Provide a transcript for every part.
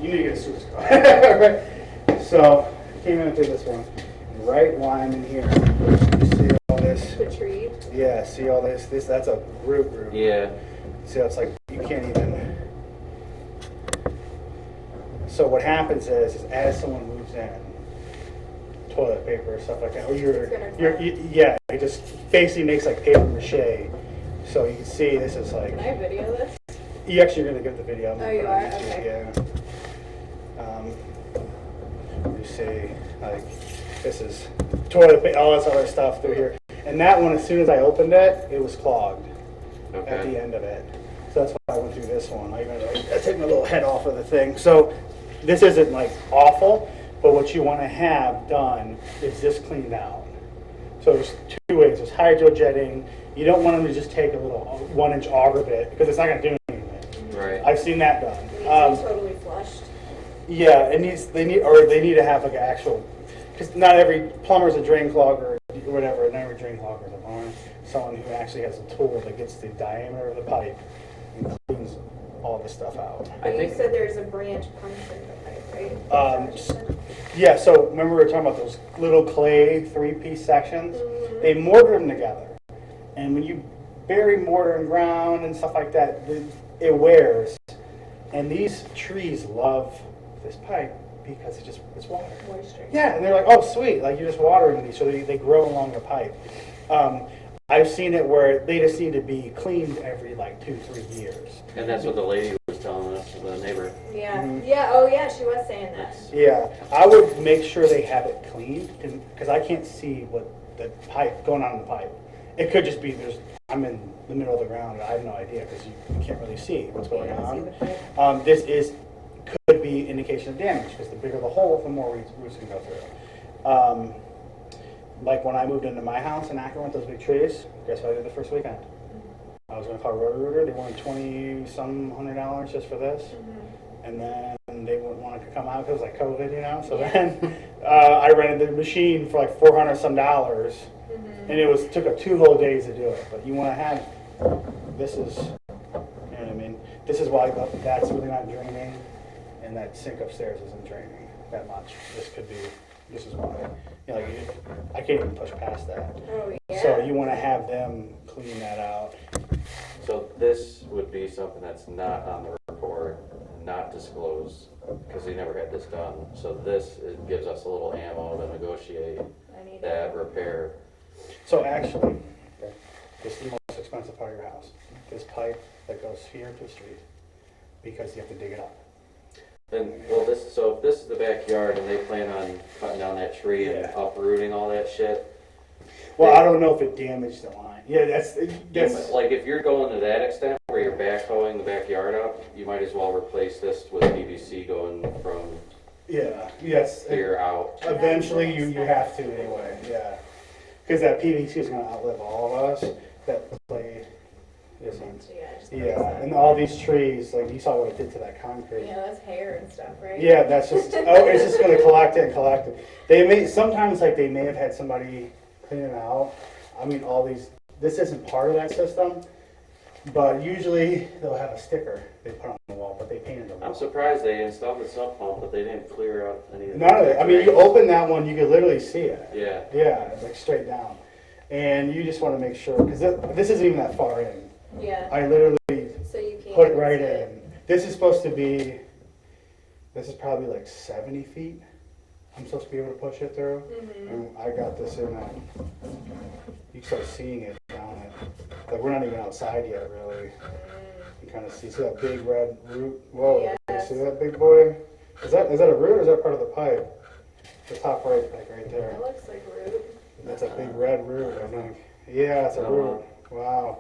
need to get a Suez car. Right? So, came in through this one. Right line in here. You see all this? The tree. Yeah, see all this? That's a root. Yeah. See, it's like you can't even. So what happens is as someone moves in, toilet paper, stuff like that, or yeah, it just basically makes like paper mache. So you can see this is like. Can I video this? You actually are gonna get the video. Oh, you are? Okay. Yeah. You see, like, this is toilet paper, all this other stuff through here. And that one, as soon as I opened it, it was clogged at the end of it. So that's why I went through this one. I take my little head off of the thing. So this isn't like awful, but what you want to have done is this cleaned out. So there's two ways. There's hydrojetting. You don't want them to just take a little 1-inch auger bit because it's not going to do anything. Right. I've seen that done. It needs to be totally flushed. Yeah, they need to have like an actual, because not every plumber's a drain clogger or whatever. Not every drain clogger is a plumber. Someone who actually has a tool that gets the diameter of the pipe and cleans all the stuff out. I think you said there's a branch puncture in the pipe, right? Yeah. So remember we were talking about those little clay 3-piece sections? Mm-hmm. They mortar them together, and when you bury mortar in ground and stuff like that, it wears. And these trees love this pipe because it's water. Moisture. Yeah, and they're like, oh, sweet, like you're just watering these, so they grow along the pipe. I've seen it where they just need to be cleaned every like 2-3 years. And that's what the lady was telling us, the neighbor. Yeah. Mm-hmm. Yeah. Oh, yeah. She was saying that. Yeah, I would make sure they have it cleaned because I can't see what the pipe going on in the pipe. It could just be I'm in the middle of the ground and I have no idea because you can't really see what's going on. This could be indication of damage because the bigger the hole, the more roots can go through. Like when I moved into my house in Akron with those big trees, guess what I did the first weekend? I was going to call Roto-Rooter. They wanted $20-some $100 just for this. Mm-hmm. And then they wouldn't want to come out because it was like COVID, you know? So then I rented the machine for like $400-some. Mm-hmm. And it took 2 whole days to do it. But you want to have, this is, you know what I mean? This is why that's really not draining. And that sink upstairs isn't draining that much. This is why. You know, I can't even push past that. Oh, yeah. So you want to have them clean that out. So this would be something that's not on the report, not disclosed, because they never had this done. So gives us a little ammo to negotiate that repair. So actually, this is the most expensive part of your house. This pipe that goes here to the street, because you have to dig it up. And if this is the backyard and they plan on cutting down that tree and uprooting all that shit. Well, I don't know if it damaged the line. Yeah, that's like if you're going to that extent where you're backhoeing the backyard up, you might as well replace this with PVC going from here out. Eventually, you have to anyway. Yeah, because that PVC is going to outlive all of us. That clay isn't. Yeah, and all these trees, like you saw what it did to that concrete. Yeah, that's hair and stuff, right? Yeah, that's just it's just going to collect it. Sometimes they may have had somebody clean it out. I mean, this isn't part of that system, but usually they'll have a sticker they put on the wall, but they painted the wall. I'm surprised they installed the sump pump, but they didn't clear out any of the None of it. I mean, you open that one, you could literally see it. Yeah. Yeah, like straight down. And you just want to make sure, because this isn't even that far in. Yeah. I literally put it right in. This is probably like 70 feet. I'm supposed to be able to push it through. Mm-hmm. And I got this in you start seeing it down it. Like we're not even outside yet, really. You kind of see that big red root. Whoa, yes. You see that big boy? Is that a root or is that part of the pipe? The top right, like right there. That looks like a root. That's a big red root, I think. Yeah, it's a root. Wow.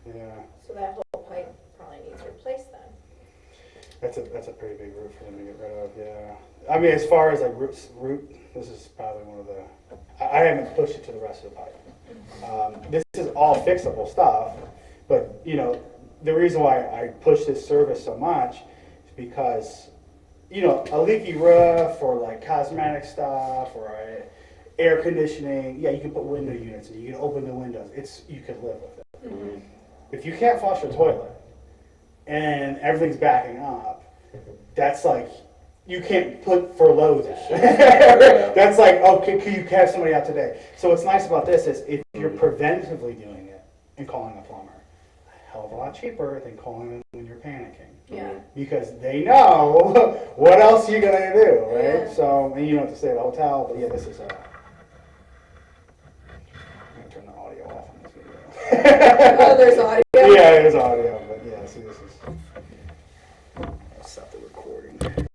Yeah. So that whole pipe probably needs replaced then. That's a pretty big root for them to get rid of, yeah. I mean, as far as like root, this is probably one of the, I haven't pushed it to the rest of the pipe. This is all fixable stuff, but you know, the reason why I push this service so much is because, you know, a leaky roof or like cosmetic stuff or air conditioning, yeah, you can put window units in, you can open the windows, you could live with it. Mm-hmm. If you can't flush your toilet and everything's backing up, that's like, you can't put furlough that. Yeah. That's like, oh, can you have somebody out today? So what's nice about this is if you're preventively doing it and calling a plumber, a hell of a lot cheaper than calling them when you're panicking. Yeah. Because they know what else you're gonna do, right? Yeah. So, and you don't have to stay at a hotel, but yeah, this is I'm gonna turn the audio off on this video. Oh, there's audio? Yeah, there's audio, but yeah, see, this is